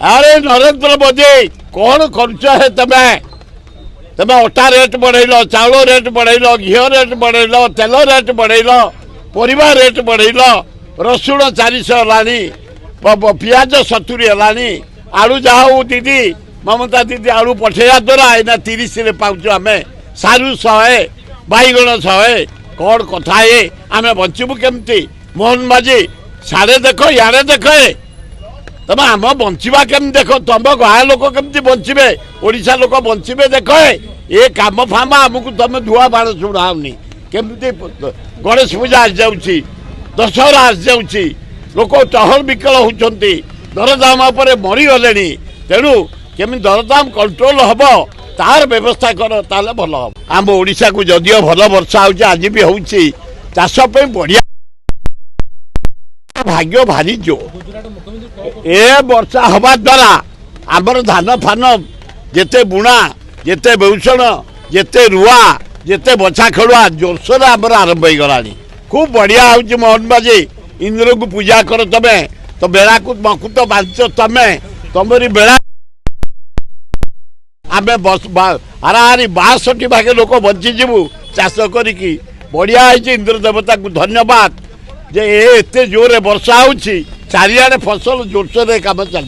अरे नरेंद्र मोदी कौन खर्च है तमे तमे अटा रेट बढ़ेल चाउल रेट बढ़ेल घी रेट बढ़ेल तेल रेट बढ़ेल परिवा रेट बढ़ेल रसुण 400 है पियाज 70 है आलू जहाँ दीदी ममता दीदी आलू पठेया द्वारा एना 30 रे पाऊँ आम सारू 100 बैगण 100 कौन कथा है आम बचबू केमती मोहन माझी साड़े देख इे देख तमे आम बंचा केम देख तुम गाँ लोक केमती बचे ओडिशा लोक बचे देख ये काम फाम आमको तुम धुआ बाण शुणाऊनी केमती गणेश पूजा आस जाऊँगी दशहरा आस जाऊँगी लोक टहल विकल होती दरदाम पर मरीगले तेणु केमी दरदाम कंट्रोल हम तार व्यवस्था कर ताले भल हम आम ओडिशा को जदियो भल वर्षा हो आज भी हो चाष बढ़िया भाग्य भारी जो ए वर्षा हवा द्वारा आमर धान फान जेते बुणा जेते बेउषण जेते रुआ जेते बछा खेलुआ जोरसोर आमर आरंभ हो गला खूब बढ़िया हो मोहन बाजी इंद्र को पूजा कर तमे तो बेड़ा को मकुत बांच तमे तुमरी बेड़ा आम बस हाराहारी 62 भागे लोक बंचीजु चाष करी बढ़िया है इंद्र देवता को धन्यवाद जे एते जोरे वर्षा होची चारियाडे फसल जोरसोर काम चल